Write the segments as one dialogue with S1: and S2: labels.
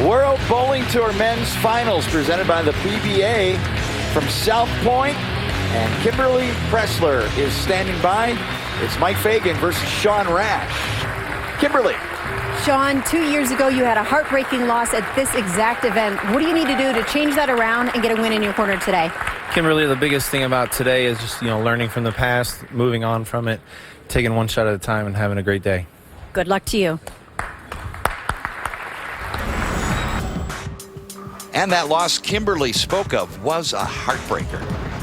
S1: World Bowling Tour Men's Finals presented by the PBA from South Point. And Kimberly Pressler is standing by. It's Mike Fagan versus Sean Rash. Kimberly.
S2: Sean, 2 years ago, you had a heartbreaking loss at this exact event. What do you need to do to change that around and get a win in your corner today?
S3: Kimberly, the biggest thing about today is just, learning from the past, moving on from it, taking one shot at a time and having a great day.
S2: Good luck to you.
S4: And that loss Kimberly spoke of was a heartbreaker.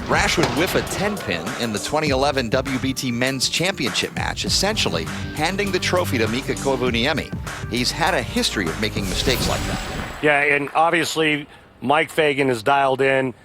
S4: Rash would whiff a 10-pin in the 2011 WBT Men's Championship match, essentially handing the trophy to Mika Koivuniemi. He's had a history of making mistakes like that.
S5: Yeah, and obviously Mike Fagan is dialed in.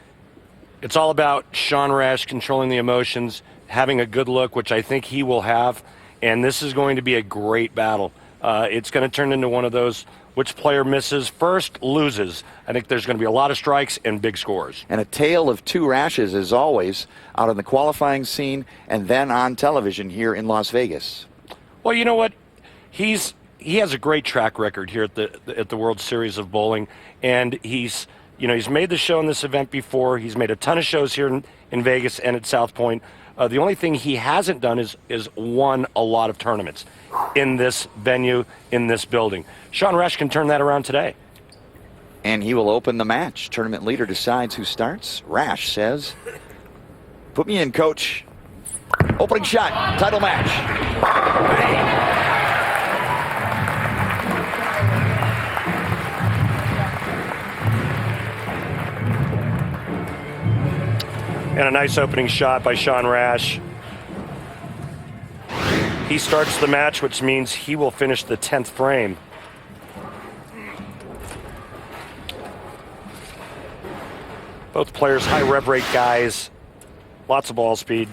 S5: It's all about Sean Rash controlling the emotions, having a good look, which I think he will have, and this is going to be a great battle. It's going to turn into one of those which player misses first loses. I think there's going to be a lot of strikes and big scores.
S1: And a tale of two Rashes, as always, out on the qualifying scene and then on television here in Las Vegas.
S5: Well, you know what? He has a great track record here at the World Series of Bowling, and he's made the show in this event before. He's made a ton of shows here in Vegas and at South Point. The only thing he hasn't done is won a lot of tournaments in this venue, in this building. Sean Rash can turn that around today.
S1: And he will open the match. Tournament leader decides who starts. Rash says, "Put me in, coach." Opening shot, title match.
S5: And a nice opening shot by Sean Rash. He starts the match, which means he will finish the 10th frame. Both players high rev rate guys, lots of ball speed.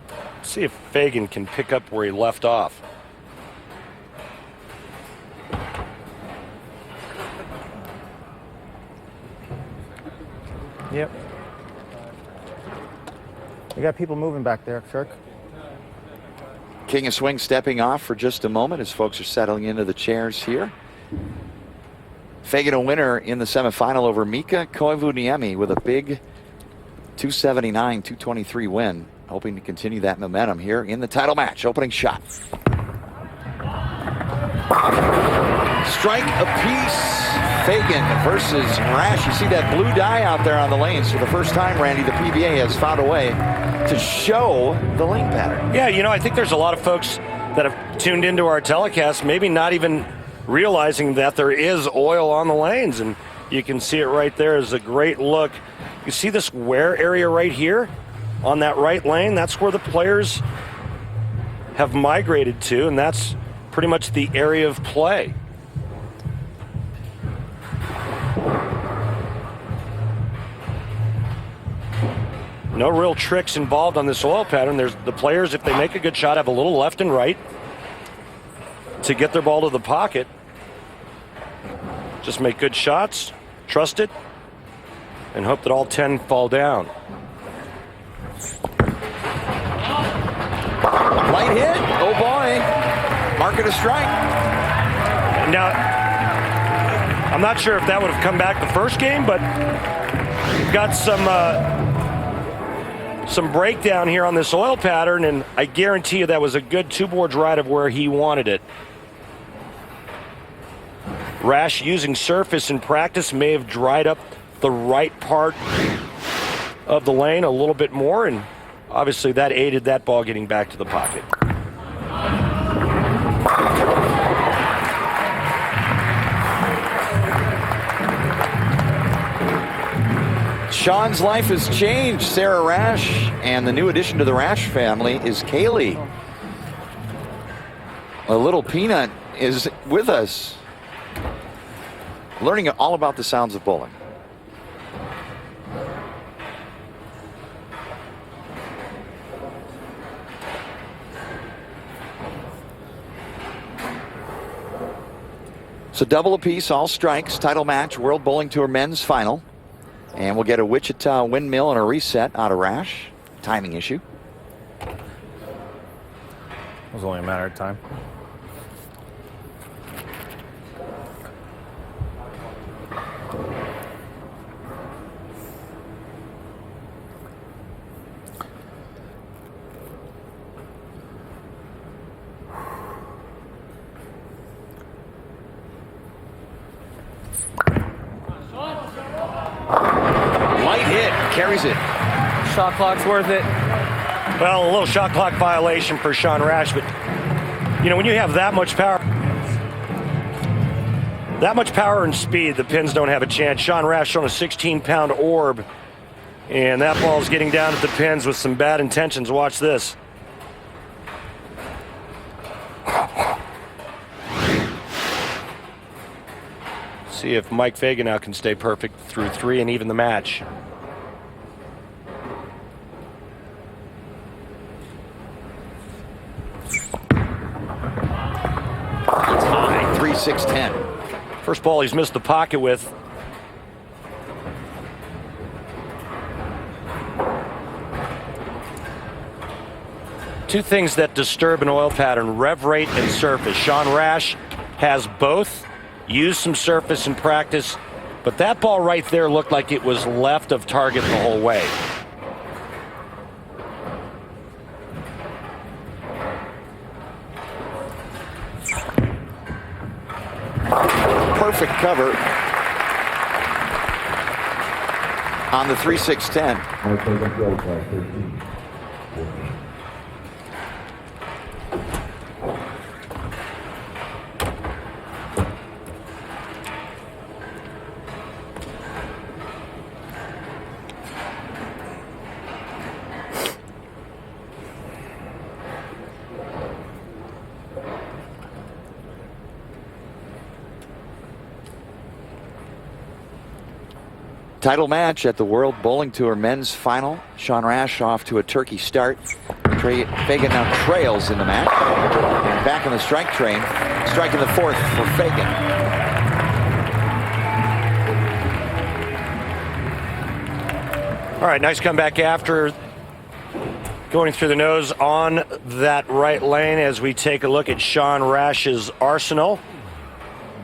S5: Let's see if Fagan can pick up where he left off.
S6: Yep. We got people moving back there, Kirk.
S1: King of Swing stepping off for just a moment as folks are settling into the chairs here. Fagan a winner in the semifinal over Mika Koivuniemi with a big 279-223 win. Hoping to continue that momentum here in the title match. Opening shot. Strike apiece. Fagan versus Rash. You see that blue dye out there on the lanes. For the first time, Randy, the PBA has found a way to show the lane pattern.
S5: Yeah, I think there's a lot of folks that have tuned into our telecast, maybe not even realizing that there is oil on the lanes, and you can see it right there. Is a great look. You see this wear area right here on that right lane? That's where the players have migrated to, and that's pretty much the area of play. No real tricks involved on this oil pattern. There's the players, if they make a good shot, have a little left and right to get their ball to the pocket. Just make good shots, trust it, and hope that all 10 fall down.
S1: Light hit. Oh boy. Mark it a strike.
S5: Now, I'm not sure if that would have come back the first game, but we've got some breakdown here on this oil pattern, and I guarantee you that was a good two-boards right of where he wanted it. Rash using surface in practice may have dried up the right part of the lane a little bit more, and obviously that aided that ball getting back to the pocket.
S1: Sean's life has changed. Sarah Rash, and the new addition to the Rash family is Kaylee. A little peanut is with us, learning all about the sounds of bowling. So double apiece, all strikes, title match, World Bowling Tour Men's Final. And we'll get a Wichita windmill and a reset out of Rash. Timing issue.
S6: It was only a matter of time.
S1: carries it.
S3: Shot clock's worth it.
S5: Well, a little shot clock violation for Sean Rash, but when you have that much power and speed, the Pins don't have a chance. Sean Rash on a 16-pound orb, and that ball's getting down at the Pins with some bad intentions. Watch this. See if Mike Fagan now can stay perfect through 3 and even the match.
S1: It's high, 3-6-10.
S5: First ball he's missed the pocket with. Two things that disturb an oil pattern: rev rate and surface. Sean Rash has both. Used some surface in practice, but that ball right there looked like it was left of target the whole way.
S1: Perfect cover on the 3-6-10. Title match at the World Bowling Tour Men's Final. Sean Rash off to a turkey start. Fagan now trails in the match. And back on the strike train. Striking the 4th for Fagan.
S5: All right, nice comeback after going through the nose on that right lane as we take a look at Sean Rash's arsenal.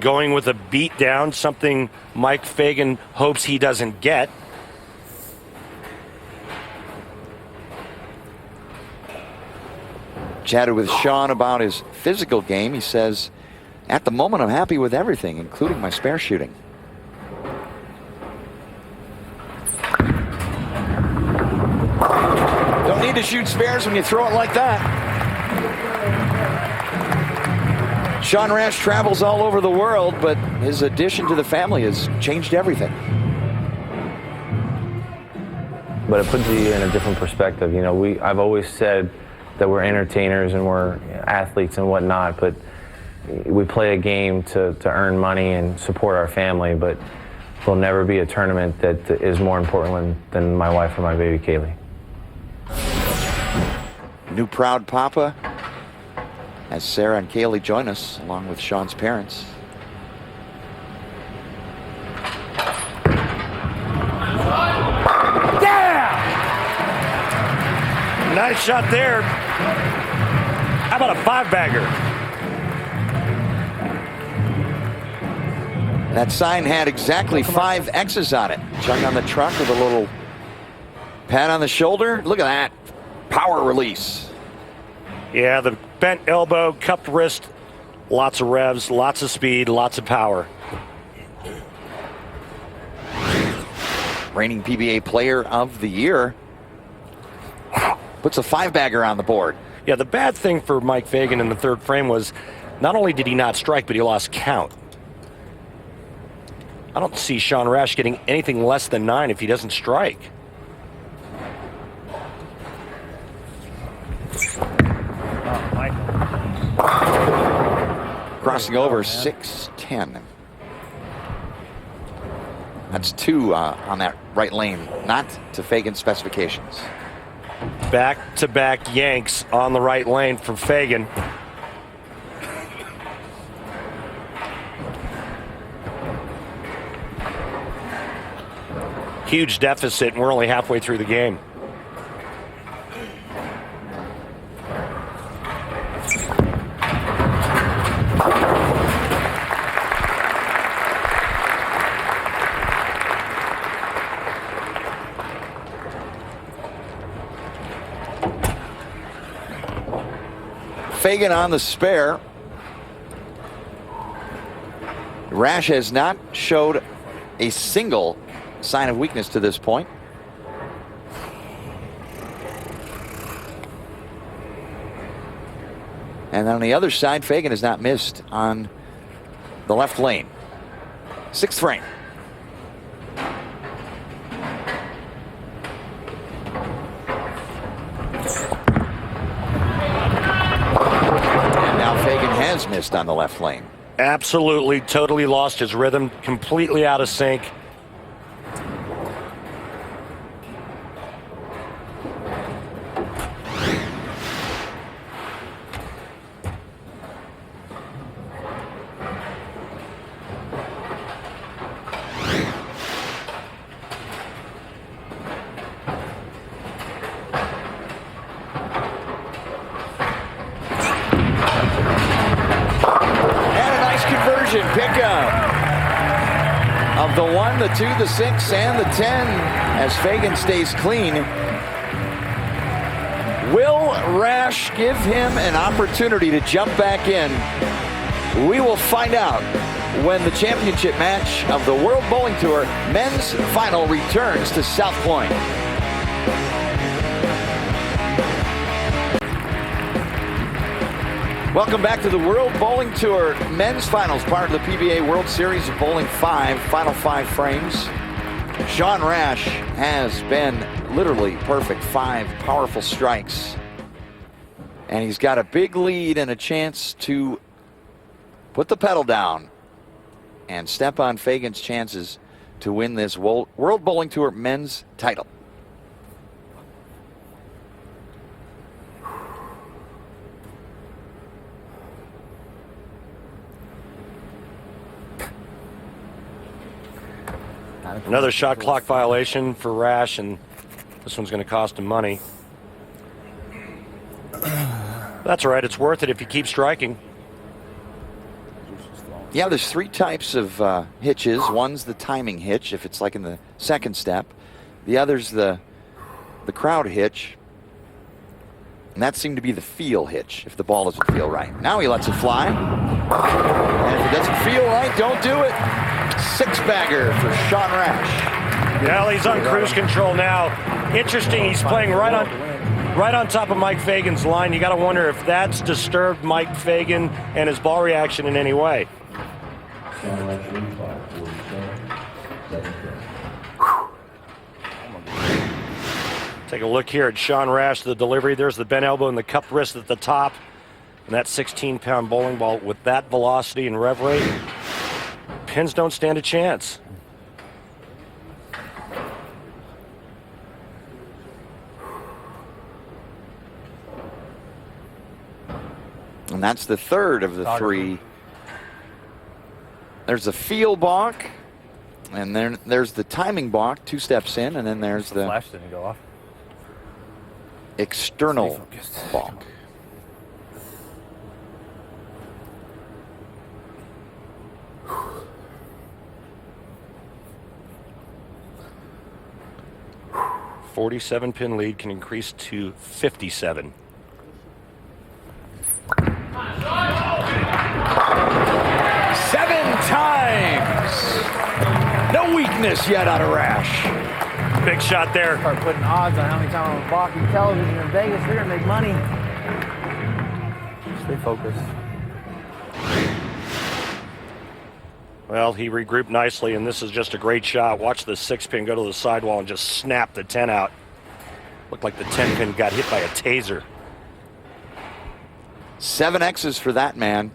S5: Going with a beat down, something Mike Fagan hopes he doesn't get.
S1: Chatted with Sean about his physical game. He says, at the moment, I'm happy with everything, including my spare shooting. Don't need to shoot spares when you throw it like that. Sean Rash travels all over the world, but his addition to the family has changed everything.
S7: But it puts you in a different perspective. I've always said that we're entertainers and we're athletes and whatnot, but we play a game to earn money and support our family, but there'll never be a tournament that is more important than my wife or my baby, Kaylee.
S1: New proud papa, as Sarah and Kaylee join us, along with Sean's parents.
S5: Yeah! Nice shot there. How about a 5-bagger?
S1: That sign had exactly 5 X's on it. Chuck on the truck with a little pat on the shoulder. Look at that. Power release.
S5: Yeah, the bent elbow, cupped wrist, lots of revs, lots of speed, lots of power.
S1: Reigning PBA Player of the Year puts a 5-bagger on the board.
S5: Yeah, the bad thing for Mike Fagan in the 3rd frame was not only did he not strike, but he lost count. I don't see Sean Rash getting anything less than 9 if he doesn't strike.
S1: Crossing over 6-10. That's 2 on that right lane, not to Fagan's specifications.
S5: Back-to-back yanks on the right lane from Fagan. Huge deficit, and we're only halfway through the game.
S1: Fagan on the spare. Rash has not showed a single sign of weakness to this point. And on the other side, Fagan has not missed on the left lane. 6th frame. And now Fagan has missed on the left lane.
S5: Absolutely, totally lost his rhythm, completely out of sync.
S1: Pickup of the 1, the 2, the 6, and the 10 as Fagan stays clean. Will Rash give him an opportunity to jump back in? We will find out when the championship match of the World Bowling Tour men's final returns to South Point. Welcome back to the World Bowling Tour men's finals, part of the PBA World Series of Bowling 5, final 5 frames. Sean Rash has been literally perfect, 5 powerful strikes. And he's got a big lead and a chance to put the pedal down and step on Fagan's chances to win this World Bowling Tour men's title.
S5: Another shot clock violation for Rash, and this one's going to cost him money. That's all right. It's worth it if you keep striking.
S1: Yeah, there's 3 types of hitches. One's the timing hitch, if it's like in the second step. The other's the crowd hitch. And that seemed to be the feel hitch, if the ball doesn't feel right. Now he lets it fly. And if it doesn't feel right, don't do it. 6-bagger for Sean Rash.
S5: Well, he's on cruise control now. Interesting, he's playing right on top of Mike Fagan's line. You got to wonder if that's disturbed Mike Fagan and his ball reaction in any way. Take a look here at Sean Rash, the delivery. There's the bent elbow and the cupped wrist at the top. And that 16-pound bowling ball with that velocity and rev rate, pins don't stand a chance.
S1: And that's the third of the 3. There's the feel balk, and then there's the timing balk, 2 steps in, and then there's the
S6: flash didn't go off.
S1: External balk.
S5: .47 lead can increase to 57.
S1: Seven times. No weakness yet out of Rash.
S5: Big shot there.
S6: Start putting odds on how many times I'm blocking television in Vegas. We're gonna make money. Stay focused.
S5: Well, he regrouped nicely, and this is just a great shot. Watch the 6-pin go to the sidewall and just snap the 10 out. Looked like the 10-pin got hit by a taser.
S1: 7 X's for that man.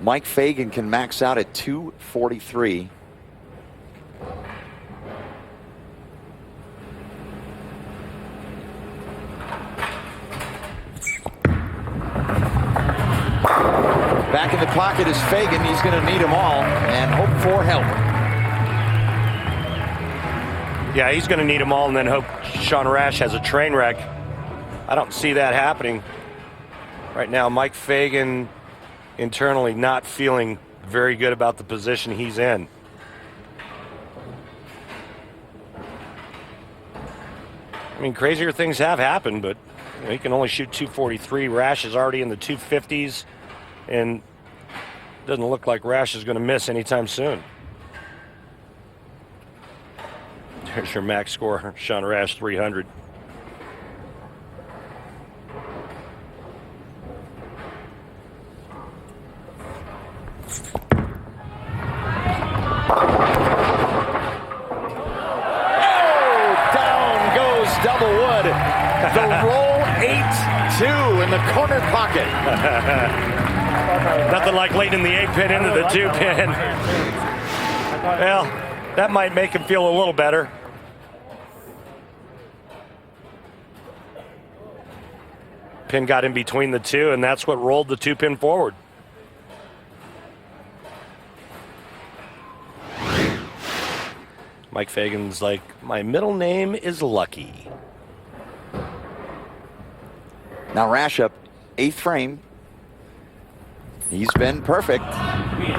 S1: Mike Fagan can max out at 243. Back in the pocket is Fagan. He's going to need them all and hope for help.
S5: Yeah, he's going to need them all and then hope Sean Rash has a train wreck. I don't see that happening. Right now, Mike Fagan internally not feeling very good about the position he's in. I mean, crazier things have happened, but you know, he can only shoot 243. Rash is already in the 250s, and doesn't look like Rash is going to miss anytime soon. There's your max score, Sean Rash, 300. Nothing like leading the 8-pin into the 2-pin. Well, that might make him feel a little better. Pin got in between the two, and that's what rolled the 2-pin forward. Mike Fagan's like, my middle name is Lucky.
S1: Now Rash up 8th frame. He's been perfect. And he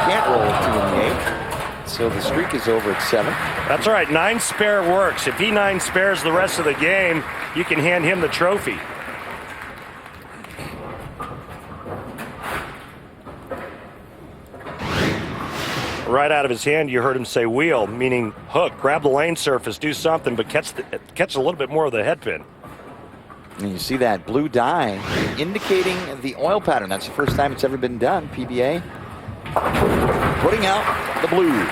S1: can't roll 2 in the 8th. So the streak is over at 7.
S5: That's all right. 9 spare works. If he 9 spares the rest of the game, you can hand him the trophy. Right out of his hand, you heard him say wheel, meaning hook. Grab the lane surface, do something, but catch a little bit more of the head pin.
S1: And you see that blue dye indicating the oil pattern. That's the first time it's ever been done. PBA putting out the blue.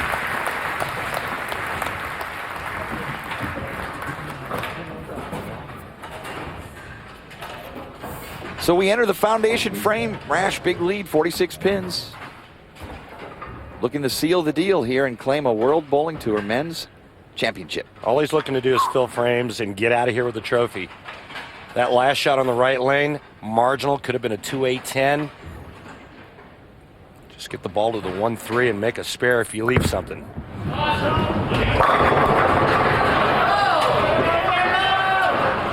S1: So we enter the foundation frame. Rash, big lead, 46 pins. Looking to seal the deal here and claim a World Bowling Tour Men's Championship.
S5: All he's looking to do is fill frames and get out of here with the trophy. That last shot on the right lane, marginal, could have been a 2-8-10. Just get the ball to the 1-3 and make a spare if you leave something.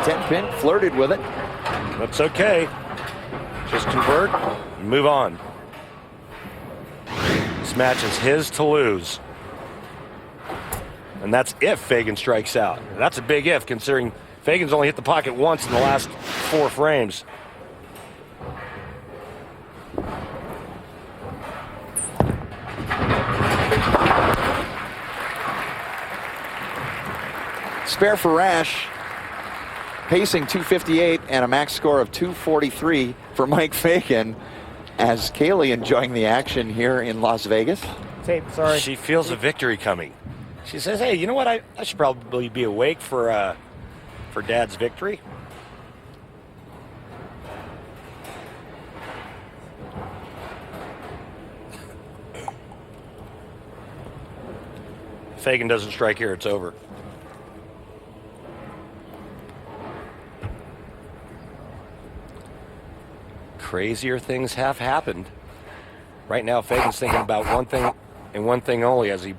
S1: 10-pin, flirted with it.
S5: That's okay. Just convert, move on. This match is his to lose. And that's if Fagan strikes out. That's a big if, considering Fagan's only hit the pocket once in the last 4 frames.
S1: Spare for Rash. Pacing 258 and a max score of 243 for Mike Fagan. As Kaylee enjoying the action here in Las Vegas.
S6: Tape, sorry.
S5: She feels a victory coming. She says, hey, you know what? I should probably be awake for Dad's victory. Fagan doesn't strike here, it's over. Crazier things have happened. Right now, Fagan's thinking about one thing and one thing only as he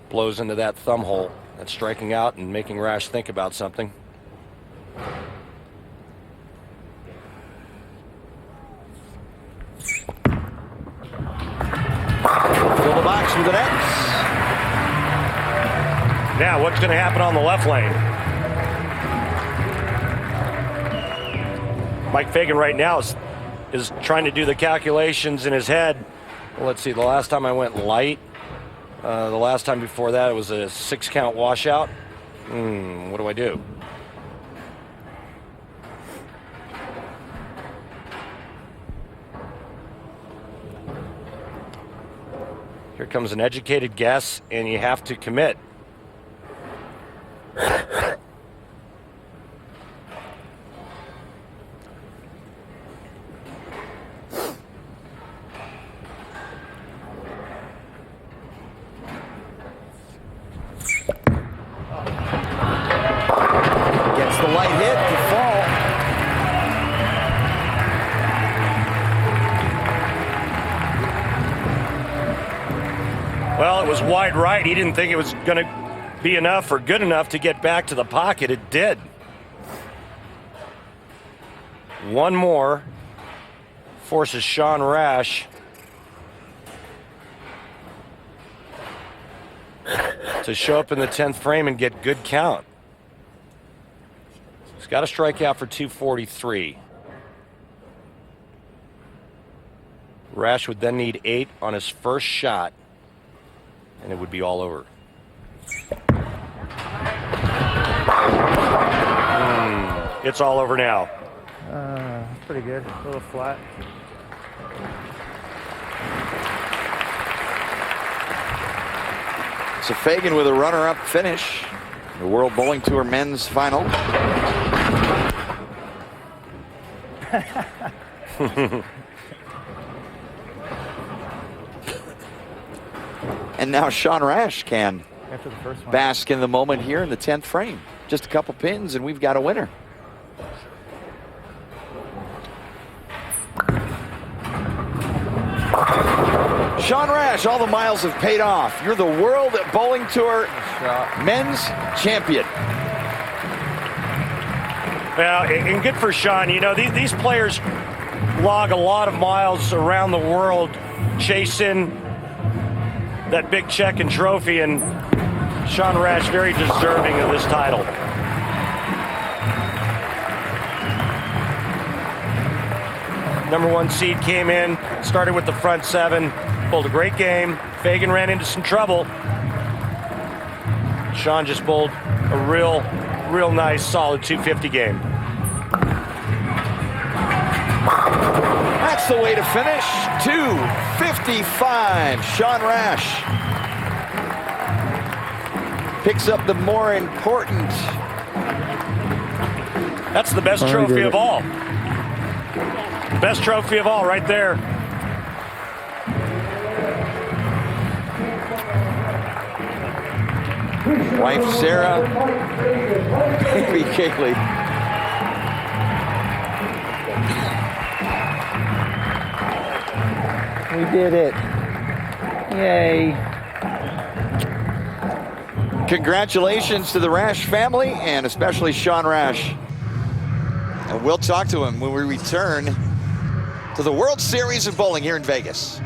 S5: blows into that thumb hole. That's striking out and making Rash think about something.
S1: Fill the box with an X.
S5: Now, what's going to happen on the left lane? Mike Fagan right now is trying to do the calculations in his head. Well, let's see, the last time I went light, the last time before that it was a 6-count washout. What do I do? Here comes an educated guess, and you have to commit.
S1: Gets the light hit to fall.
S5: Well, it was wide right. He didn't think it was going to be enough or good enough to get back to the pocket. It did. One more forces Sean Rash to show up in the 10th frame and get good count. He's got to strike out for 243. Rash would then need 8 on his first shot, and it would be all over. It's all over now.
S6: Pretty good. A little flat.
S1: So Fagan with a runner-up finish. The World Bowling Tour Men's Final. And now Sean Rash can
S6: After the first one.
S1: bask in the moment here in the 10th frame. Just a couple pins and we've got a winner. Sean Rash, all the miles have paid off. You're the World Bowling Tour men's champion.
S5: Well, and good for Sean. You know, these players log a lot of miles around the world chasing that big check and trophy, and Sean Rash very deserving of this title. Number 1 seed came in, started with the front 7, bowled a great game. Fagan ran into some trouble. Sean just bowled a real nice, solid 250 game.
S1: That's the way to finish. 255. Sean Rash picks up the more important.
S5: That's the best trophy of all. Best trophy of all right there.
S1: Wife Sarah, baby Kaylee.
S6: We did it. Yay.
S1: Congratulations to the Rash family and especially Sean Rash. And we'll talk to him when we return to the World Series of Bowling here in Vegas.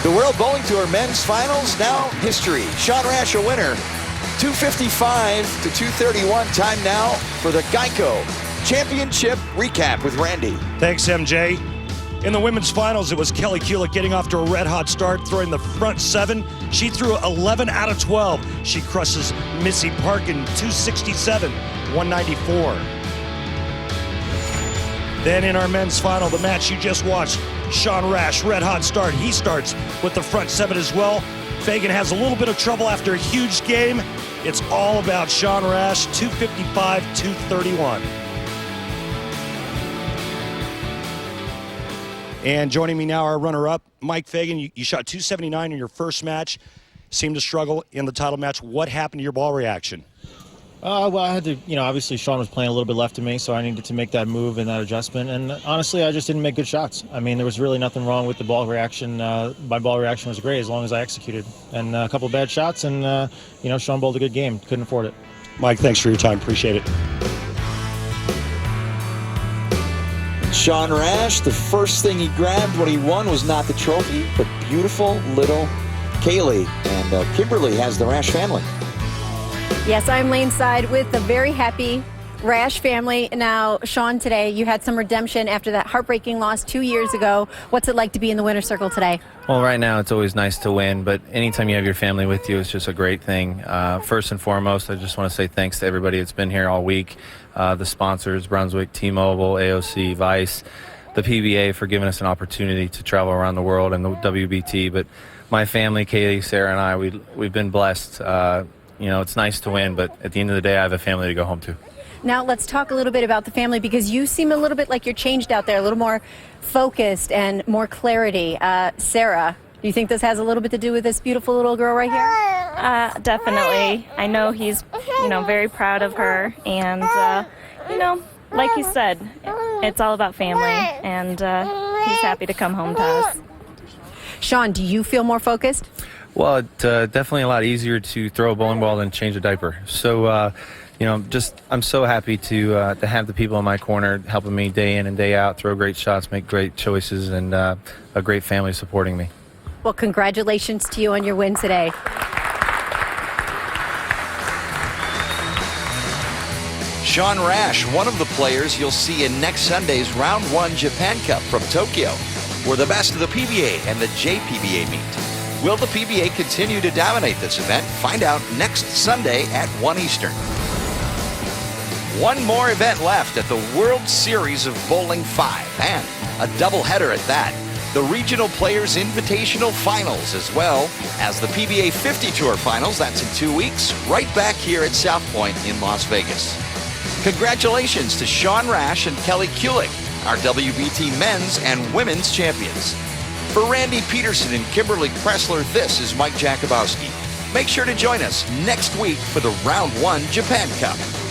S1: The World Bowling Tour men's finals, now history. Sean Rash a winner. 255 to 231 time now for the Geico Championship recap with Randy.
S8: Thanks, MJ. In the women's finals, it was Kelly Kulick getting off to a red-hot start, throwing the front 7. She threw 11 out of 12. She crushes Missy Parkin, 267, 194. Then in our men's final, the match you just watched, Sean Rash, red-hot start. He starts with the front 7 as well. Fagan has a little bit of trouble after a huge game. It's all about Sean Rash, 255, 231. And joining me now, our runner-up, Mike Fagan. You shot 279 in your first match, seemed to struggle in the title match. What happened to your ball reaction?
S9: Well, I had to, obviously Sean was playing a little bit left of me, so I needed to make that move and that adjustment. And honestly, I just didn't make good shots. I mean, there was really nothing wrong with the ball reaction. My ball reaction was great as long as I executed. And a couple bad shots, and, Sean bowled a good game. Couldn't afford it.
S8: Mike, thanks for your time. Appreciate it.
S1: Sean Rash, the first thing he grabbed when he won was not the trophy, but beautiful little Kaylee. And Kimberly has the Rash family.
S2: Yes, I'm laneside with the very happy Rash family. Now, Sean, today you had some redemption after that heartbreaking loss 2 years ago. What's it like to be in the winner's circle today?
S3: Well, right now it's always nice to win, but anytime you have your family with you, it's just a great thing. First and foremost, I just want to say thanks to everybody that's been here all week. The sponsors, Brunswick, T-Mobile, AOC, Vice, the PBA for giving us an opportunity to travel around the world, and the WBT. But my family, Kaylee, Sarah, and I, we've been blessed. It's nice to win, but at the end of the day, I have a family to go home to.
S2: Now, let's talk a little bit about the family, because you seem a little bit like you're changed out there, a little more focused and more clarity. Sarah, do you think this has a little bit to do with this beautiful little girl right here?
S10: Definitely. I know he's, very proud of her. And, like you said, it's all about family. And he's happy to come home to us.
S2: Sean, do you feel more focused?
S3: Well, it's definitely a lot easier to throw a bowling ball than change a diaper. So, I'm so happy to have the people in my corner helping me day in and day out, throw great shots, make great choices, and a great family supporting me.
S2: Well, congratulations to you on your win today.
S4: Sean Rash, one of the players you'll see in next Sunday's Round 1 Japan Cup from Tokyo, where the best of the PBA and the JPBA meet. Will the PBA continue to dominate this event? Find out next Sunday at 1 Eastern. One more event left at the World Series of Bowling 5, and a doubleheader at that. The Regional Players Invitational Finals, as well as the PBA 50 Tour Finals. That's in 2 weeks, right back here at South Point in Las Vegas. Congratulations to Sean Rash and Kelly Kulick, our WBT men's and women's champions. For Randy Peterson and Kimberly Pressler, this is Mike Jakubowski. Make sure to join us next week for the Round 1 Japan Cup.